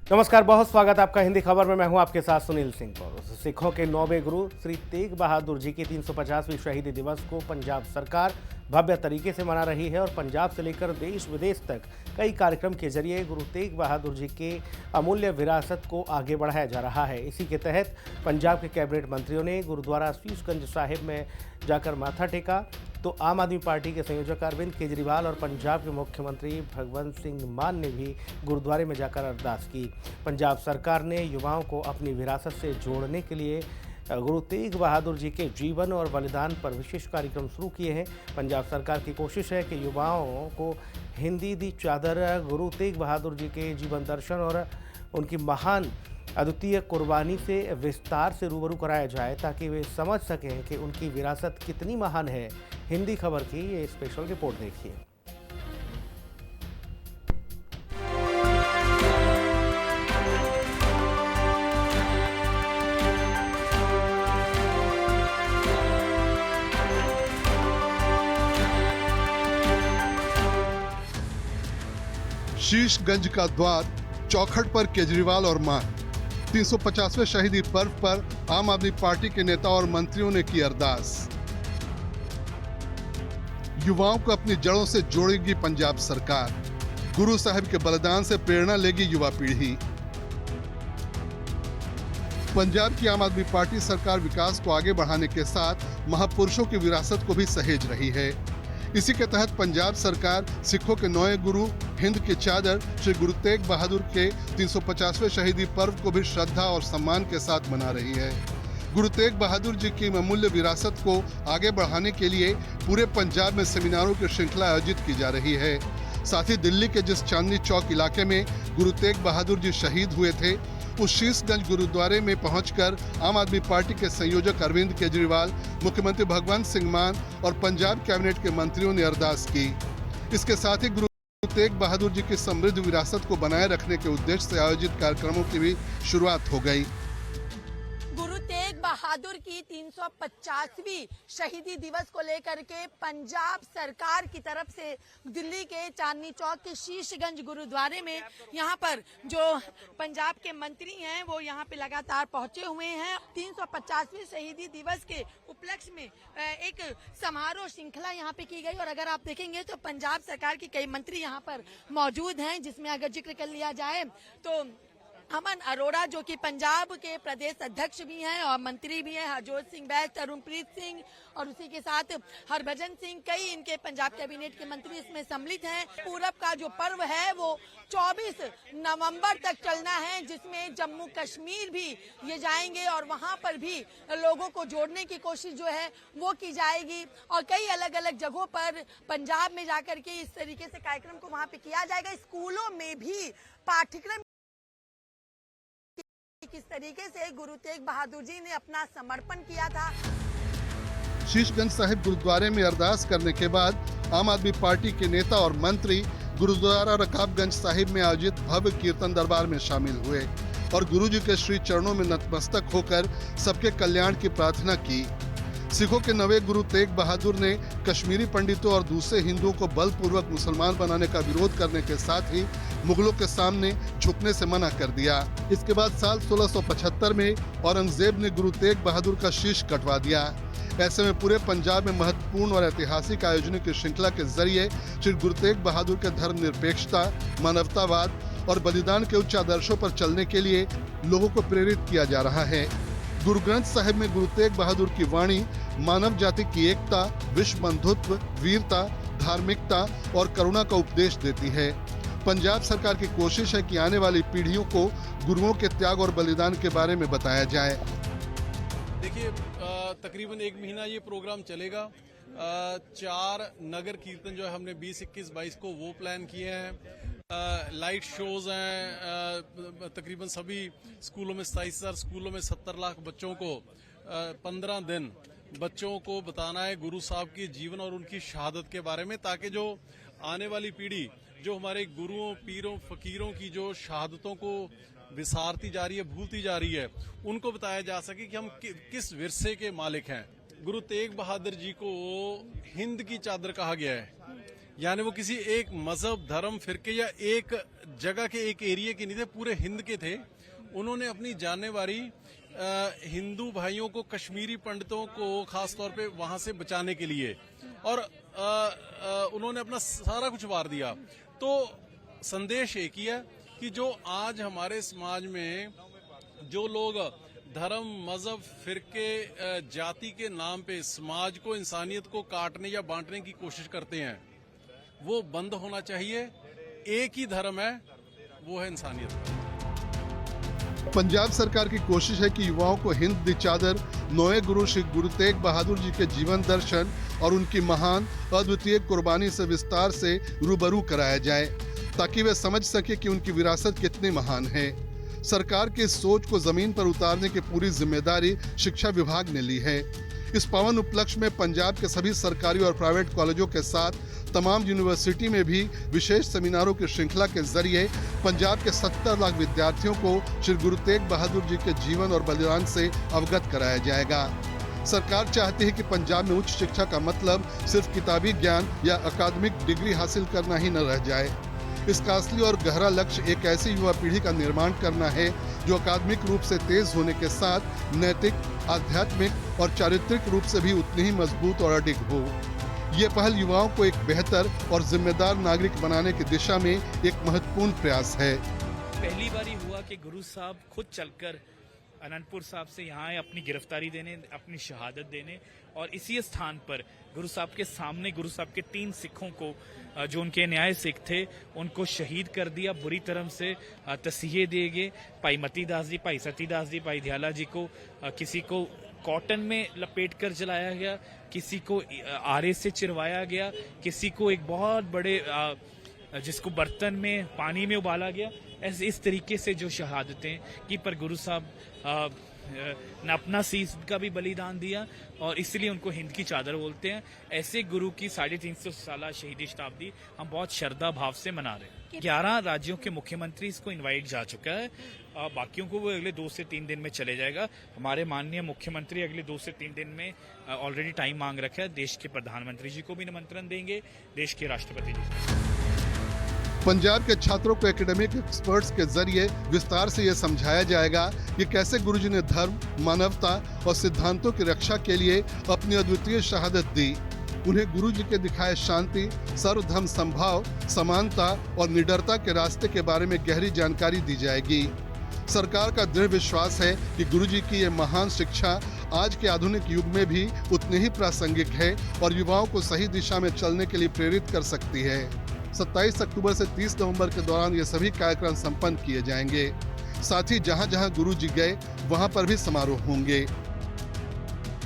नमस्कार, बहुत स्वागत आपका हिंदी खबर में। मैं हूं आपके साथ सुनील सिंह कौर। सिखों के 9वें गुरु श्री तेग बहादुर जी के 350वीं शहीदी दिवस को पंजाब सरकार भव्य तरीके से मना रही है और पंजाब से लेकर देश विदेश तक कई कार्यक्रम के जरिए गुरु तेग बहादुर जी के अमूल्य विरासत को आगे बढ़ाया जा रहा है। इसी के तहत पंजाब के कैबिनेट मंत्रियों ने गुरुद्वारा शीशगंज साहिब में जाकर माथा टेका, तो आम आदमी पार्टी के संयोजक अरविंद केजरीवाल और पंजाब के मुख्यमंत्री भगवंत सिंह मान ने भी गुरुद्वारे में जाकर अरदास की। पंजाब सरकार ने युवाओं को अपनी विरासत से जोड़ने के लिए गुरु तेग बहादुर जी के जीवन और बलिदान पर विशेष कार्यक्रम शुरू किए हैं। पंजाब सरकार की कोशिश है कि युवाओं को हिंदी दी चादर, गुरु तेग बहादुर जी के जीवन दर्शन और उनकी महान अद्वितीय कुर्बानी से विस्तार से रूबरू कराया जाए, ताकि वे समझ सकें कि उनकी विरासत कितनी महान है। हिंदी खबर की ये स्पेशल रिपोर्ट देखिए। शीशगंज का द्वार, चौखट पर केजरीवाल और मान। 350वें शहीदी पर्व पर आम आदमी पार्टी के नेता और मंत्रियों ने की अरदास। युवाओं को अपनी जड़ों से जोड़ेगी पंजाब सरकार। गुरु साहिब के बलिदान से प्रेरणा लेगी युवा पीढ़ी। पंजाब की आम आदमी पार्टी सरकार विकास को आगे बढ़ाने के साथ महापुरुषों की विरासत को भी सहेज रही है। इसी के तहत पंजाब सरकार सिखों के 9वें गुरु हिंद की चादर श्री गुरु तेग बहादुर के 350वें शहीदी पर्व को भी श्रद्धा और सम्मान के साथ मना रही है। गुरु तेग बहादुर जी की अमूल्य विरासत को आगे बढ़ाने के लिए पूरे पंजाब में सेमिनारों की श्रृंखला आयोजित की जा रही है। साथ ही दिल्ली के जिस चांदनी चौक इलाके में गुरु तेग बहादुर जी शहीद हुए थे, उस शीशगंज गुरुद्वारे में पहुंचकर आम आदमी पार्टी के संयोजक अरविंद केजरीवाल, मुख्यमंत्री भगवंत सिंह मान और पंजाब कैबिनेट के मंत्रियों ने अरदास की। इसके साथ ही गुरु तेग बहादुर जी की समृद्ध विरासत को बनाए रखने के उद्देश्य से आयोजित कार्यक्रमों की भी शुरुआत हो गई। गुरु तेग बहादुर की 350वीं शहीदी दिवस को लेकर के पंजाब सरकार की तरफ से दिल्ली के चांदनी चौक के शीशगंज गुरुद्वारे में यहाँ पर जो पंजाब के मंत्री हैं वो यहाँ पे लगातार पहुंचे हुए हैं। 350वीं शहीदी दिवस के उपलक्ष्य में एक समारोह श्रृंखला यहाँ पे की गई और अगर आप देखेंगे तो पंजाब सरकार के कई मंत्री यहाँ पर मौजूद हैं, जिसमें अगर जिक्र कर लिया जाए तो अमन अरोड़ा जो कि पंजाब के प्रदेश अध्यक्ष भी हैं और मंत्री भी हैं, हरजोत सिंह बैस, तरुणप्रीत सिंह और उसी के साथ हरभजन सिंह, कई इनके पंजाब कैबिनेट के मंत्री इसमें सम्मिलित हैं। पूरब का जो पर्व है वो 24 नवंबर तक चलना है, जिसमें जम्मू कश्मीर भी ये जाएंगे और वहां पर भी लोगों को जोड़ने की कोशिश जो है वो की जाएगी और कई अलग अलग जगहों पर पंजाब में जाकर के इस तरीके से कार्यक्रम को वहां पे किया जाएगा। स्कूलों में भी पाठ्यक्रम किस तरीके से गुरु तेग बहादुर जी ने अपना समर्पण किया था। शीशगंज साहिब गुरुद्वारे में अरदास करने के बाद आम आदमी पार्टी के नेता और मंत्री गुरुद्वारा रकाबगंज साहिब में आयोजित भव्य कीर्तन दरबार में शामिल हुए और गुरु जी के श्री चरणों में नतमस्तक होकर सबके कल्याण की प्रार्थना की। सिखों के 9वें गुरु तेग बहादुर ने कश्मीरी पंडितों और दूसरे हिंदुओं को बलपूर्वक मुसलमान बनाने का विरोध करने के साथ ही मुगलों के सामने झुकने से मना कर दिया। इसके बाद साल 1675 में औरंगजेब ने गुरु तेग बहादुर का शीश कटवा दिया। ऐसे में पूरे पंजाब में महत्वपूर्ण और ऐतिहासिक आयोजनों की श्रृंखला के जरिए श्री गुरु तेग बहादुर के धर्मनिरपेक्षता, मानवतावाद और बलिदान के उच्च आदर्शों पर चलने के लिए लोगों को प्रेरित किया जा रहा है। गुरु ग्रंथ साहिब में गुरु तेग बहादुर की वाणी मानव जाति की एकता, विश्व बंधुत्व, वीरता, धार्मिकता और करुणा का उपदेश देती है। पंजाब सरकार की कोशिश है कि आने वाली पीढ़ियों को गुरुओं के त्याग और बलिदान के बारे में बताया जाए। देखिए, तकरीबन 1 महीना ये प्रोग्राम चलेगा। 4 नगर कीर्तन जो है हमने 20, 21, 22 को वो प्लान किए हैं। लाइट शोज हैं तकरीबन सभी स्कूलों में। 27,000 स्कूलों में 70 लाख बच्चों को 15 दिन बच्चों को बताना है गुरु साहब के जीवन और उनकी शहादत के बारे में, ताकि जो आने वाली पीढ़ी जो हमारे गुरुओं, पीरों, फकीरों की जो शहादतों को विसारती जा रही है, भूलती जा रही है, उनको बताया जा सके कि हम किस विरसे के मालिक हैं। गुरु तेग बहादुर जी को हिंद की चादर कहा गया है। यानी वो किसी एक मजहब, धर्म, फिरके या एक जगह के, एक एरिया के नहीं थे, पूरे हिंद के थे। उन्होंने अपनी जाननेवारी हिंदू भाइयों को, कश्मीरी पंडितों को खास तौर पे वहां से बचाने के लिए, और उन्होंने अपना सारा कुछ वार दिया। तो संदेश एक ही है कि जो आज हमारे समाज में जो लोग धर्म, मजहब, फिरके, जाति के नाम पे समाज को, इंसानियत को काटने या बांटने की कोशिश करते हैं, वो बंद होना चाहिए। एक ही धर्म है, वो है इंसानियत। पंजाब सरकार की कोशिश है कि युवाओं को हिंद दी चादर, नौवें गुरु श्री गुरु तेग बहादुर जी के जीवन दर्शन और उनकी महान अद्वितीय कुर्बानी से विस्तार से रूबरू कराया जाए, ताकि वे समझ सके कि उनकी विरासत कितनी महान है। सरकार की इस सोच को जमीन पर उतारने की पूरी जिम्मेदारी शिक्षा विभाग ने ली है। इस पावन उपलक्ष्य में पंजाब के सभी सरकारी और प्राइवेट कॉलेजों के साथ तमाम यूनिवर्सिटी में भी विशेष सेमिनारों की श्रृंखला के जरिए पंजाब के 70 लाख विद्यार्थियों को श्री गुरु तेग बहादुर जी के जीवन और बलिदान से अवगत कराया जाएगा। सरकार चाहती है कि पंजाब में उच्च शिक्षा का मतलब सिर्फ किताबी ज्ञान या अकादमिक डिग्री हासिल करना ही न रह जाए। इसका असली और गहरा लक्ष्य एक ऐसी युवा पीढ़ी का निर्माण करना है जो अकादमिक रूप से तेज होने के साथ नैतिक, आध्यात्मिक और चारित्रिक रूप से भी उतनी ही मजबूत और अडिग हो। ये पहल युवाओं को एक बेहतर और जिम्मेदार नागरिक बनाने की दिशा में एक महत्वपूर्ण प्रयास है। पहली बार हुआ कि गुरु साहब खुद चलकर अनंतपुर साहब से यहाँ आए अपनी गिरफ्तारी देने, अपनी शहादत देने, और इसी स्थान पर गुरु साहब के सामने गुरु साहब के 3 सिखों को, जो उनके न्याय सिख थे, उनको शहीद कर दिया, बुरी तरह से तसीहे दिए गए। भाई मतीदास जी, भाई सतीदास जी, भाई दयाला जी को किसी को कॉटन में लपेट कर जलाया गया, किसी को आरे से चिरवाया गया, किसी को एक बहुत बड़े जिसको बर्तन में पानी में उबाला गया। ऐसे इस तरीके से जो शहादतें की, पर गुरु साहब ने अपना सीस का भी बलिदान दिया, और इसलिए उनको हिंद की चादर बोलते हैं। ऐसे गुरु की 350 साल शहीदी शताब्दी हम बहुत श्रद्धा भाव से मना रहे हैं। 11 राज्यों के मुख्यमंत्री इसको इनवाइट जा चुका है, बाकियों को वो अगले 2 से 3 दिन में चले जाएगा। हमारे माननीय मुख्यमंत्री अगले 2 से 3 दिन में ऑलरेडी टाइम मांग रखा है। देश के प्रधानमंत्री जी को भी निमंत्रण देंगे, देश के राष्ट्रपति जी। पंजाब के छात्रों को एकेडमिक एक्सपर्ट्स के जरिए विस्तार से यह समझाया जाएगा कि कैसे गुरुजी ने धर्म, मानवता और सिद्धांतों की रक्षा के लिए अपनी अद्वितीय शहादत दी। उन्हें गुरुजी के दिखाए शांति, सर्वधर्म समभाव, समानता और निडरता के रास्ते के बारे में गहरी जानकारी दी जाएगी। सरकार का दृढ़ विश्वास है कि गुरुजी की ये महान शिक्षा आज के आधुनिक युग में भी उतनी ही प्रासंगिक है और युवाओं को सही दिशा में चलने के लिए प्रेरित कर सकती है। 27 अक्टूबर से 30 नवंबर के दौरान ये सभी कार्यक्रम संपन्न किए जाएंगे। साथ ही जहां जहां गुरु जी गए वहां पर भी समारोह होंगे।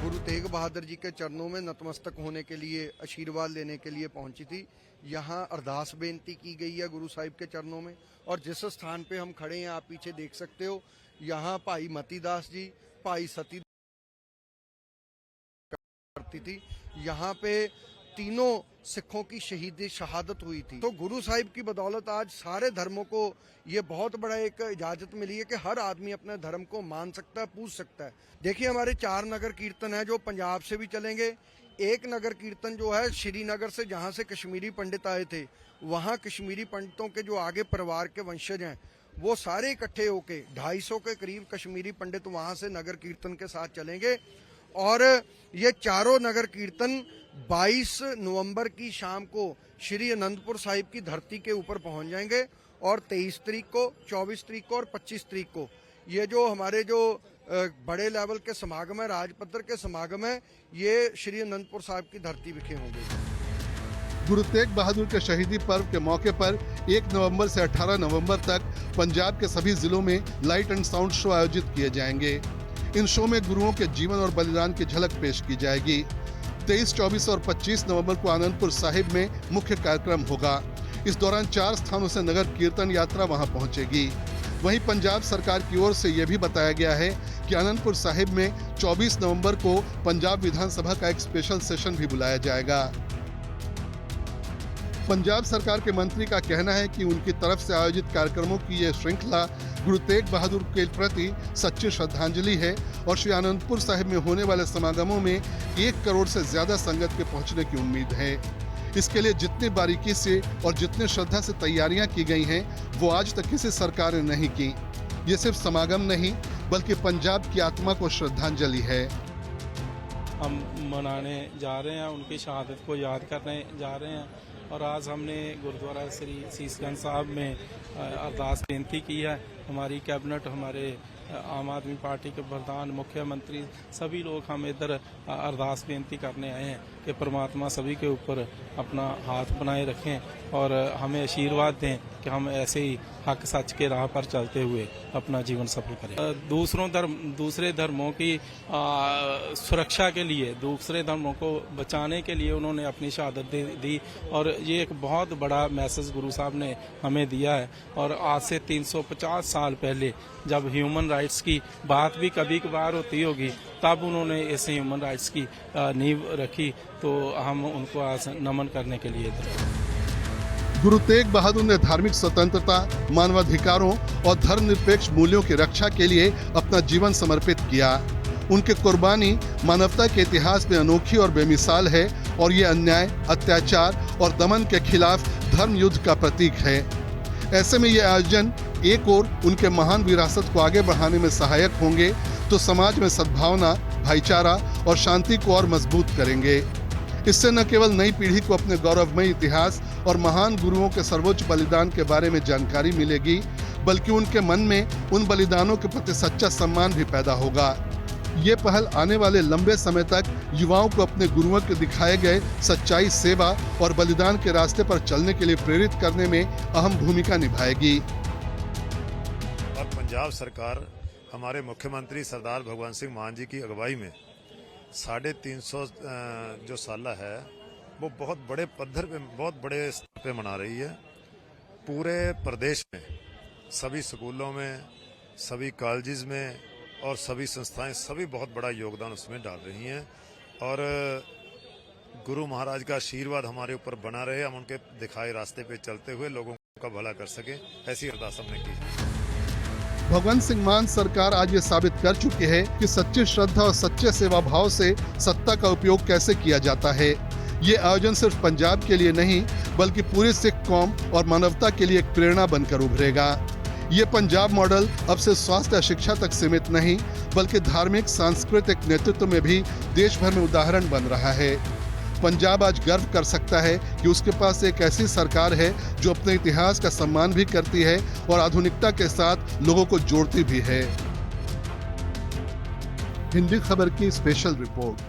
गुरु तेग बहादुर जी के चरणों में नतमस्तक होने के लिए, आशीर्वाद लेने के लिए पहुंची थी। यहाँ अरदास बेनती की गई है गुरु साहिब के चरणों में, और जिस स्थान पे हम खड़े हैं आप पीछे देख सकते हो, यहाँ भाई मतीदास जी, भाई सती करती थी। यहाँ पे तीनों सिखों की शहीदी शहादत हुई थी। तो गुरु साहिब की बदौलत आज सारे धर्मों को ये बहुत बड़ा एक इजाजत मिली है कि हर आदमी अपने धर्म को मान सकता है, पूछ सकता है। देखिए हमारे 4 नगर कीर्तन है जो पंजाब से भी चलेंगे। एक नगर कीर्तन जो है श्रीनगर से, जहाँ से कश्मीरी पंडित आए थे, वहाँ कश्मीरी पंडितों के जो आगे परिवार के वंशज हैं वो सारे इकट्ठे होके 250 के करीब कश्मीरी पंडित वहाँ से नगर कीर्तन के साथ चलेंगे। और ये चारों नगर कीर्तन 22 नवंबर की शाम को श्री अनंतपुर साहिब की धरती के ऊपर पहुंच जाएंगे, और 23 तारीख को, 24 तारीख को और 25 तारीख को ये जो हमारे जो बड़े लेवल के समागम है, राजपत्र के समागम है, ये श्री अनंतपुर साहिब की धरती विखे होंगे। गुरु तेग बहादुर के शहीदी पर्व के मौके पर 1 नवंबर से 18 नवंबर तक पंजाब के सभी जिलों में लाइट एंड साउंड शो आयोजित किए जाएंगे। इन शो में गुरुओं के जीवन और बलिदान की झलक पेश की जाएगी। 23, 24 और 25 नवंबर को आनंदपुर साहिब में मुख्य कार्यक्रम होगा। इस दौरान 4 स्थानों से नगर कीर्तन यात्रा वहां पहुंचेगी। वहीं पंजाब सरकार की ओर से यह भी बताया गया है कि आनंदपुर साहिब में 24 नवंबर को पंजाब विधानसभा का एक स्पेशल सेशन भी बुलाया जाएगा। पंजाब सरकार के मंत्री का कहना है कि उनकी तरफ से आयोजित कार्यक्रमों की यह श्रृंखला गुरु तेग बहादुर के प्रति सच्ची श्रद्धांजलि है और श्री आनंदपुर साहिब में होने वाले समागमों में 1 करोड़ से ज्यादा संगत के पहुंचने की उम्मीद है। इसके लिए जितनी बारीकी से और जितनी श्रद्धा से तैयारियां की गई हैं, वो आज तक किसी सरकार ने नहीं की। ये सिर्फ समागम नहीं, बल्कि पंजाब की आत्मा को श्रद्धांजलि है। हम मनाने जा रहे हैं, उनकी शहादत को याद करने जा रहे हैं और आज हमने गुरुद्वारा श्री शीशगंज साहब में अरदास बेनती की है। हमारी कैबिनेट, हमारे आम आदमी पार्टी के प्रधान, मुख्यमंत्री, सभी लोग हम इधर अरदास बेनती करने आए हैं कि परमात्मा सभी के ऊपर अपना हाथ बनाए रखें और हमें आशीर्वाद दें कि हम ऐसे ही हक सच के राह पर चलते हुए अपना जीवन सफल करें। दूसरे धर्मों की सुरक्षा के लिए, दूसरे धर्मों को बचाने के लिए उन्होंने अपनी शहादत दी और ये एक बहुत बड़ा मैसेज गुरु साहब ने हमें दिया है। और आज से 350 साल पहले जब ह्यूमन राइट्स की बात भी कभी कभार होती होगी, तब उन्होंने ऐसे ह्यूमन राइट्स की नींव रखी, तो हम उनको आज नमन करने के लिए गुरु तेग बहादुर ने धार्मिक स्वतंत्रता, मानवाधिकारों और धर्मनिरपेक्ष मूल्यों की रक्षा के लिए अपना जीवन समर्पित किया। उनकी कुर्बानी मानवता के इतिहास में अनोखी और बेमिसाल है और ये अन्याय, अत्याचार और दमन के खिलाफ धर्म युद्ध का प्रतीक है। ऐसे में ये आयोजन एक ओर उनके महान विरासत को आगे बढ़ाने में सहायक होंगे, तो समाज में सद्भावना, भाईचारा और शांति को और मजबूत करेंगे। इससे न केवल नई पीढ़ी को अपने गौरवमय इतिहास और महान गुरुओं के सर्वोच्च बलिदान के बारे में जानकारी मिलेगी, बल्कि उनके मन में उन बलिदानों के प्रति सच्चा सम्मान भी पैदा होगा। ये पहल आने वाले लंबे समय तक युवाओं को अपने गुरुओं के दिखाए गए सच्चाई, सेवा और बलिदान के रास्ते पर चलने के लिए प्रेरित करने में अहम भूमिका निभाएगी। और पंजाब सरकार हमारे मुख्यमंत्री सरदार भगवंत सिंह मान जी की अगुवाई में 350 जो साला है वो बहुत बड़े पद्धर पे, बहुत बड़े स्तर पे मना रही है। पूरे प्रदेश में सभी स्कूलों में, सभी कॉलेजेस में और सभी संस्थाएं सभी बहुत बड़ा योगदान उसमें डाल रही हैं और गुरु महाराज का आशीर्वाद हमारे ऊपर बना रहे, हम उनके दिखाए रास्ते पे चलते हुए लोगों का भला कर सके, ऐसी अरदास हमने की है। भगवंत सिंह मान सरकार आज ये साबित कर चुकी है कि सच्ची श्रद्धा और सच्चे सेवा भाव से सत्ता का उपयोग कैसे किया जाता है। ये आयोजन सिर्फ पंजाब के लिए नहीं, बल्कि पूरी सिख कौम और मानवता के लिए एक प्रेरणा बनकर उभरेगा। ये पंजाब मॉडल अब से स्वास्थ्य या शिक्षा तक सीमित नहीं, बल्कि धार्मिक, सांस्कृतिक नेतृत्व में भी देश भर में उदाहरण बन रहा है। पंजाब आज गर्व कर सकता है कि उसके पास एक ऐसी सरकार है जो अपने इतिहास का सम्मान भी करती है और आधुनिकता के साथ लोगों को जोड़ती भी है। हिंदी खबर की स्पेशल रिपोर्ट।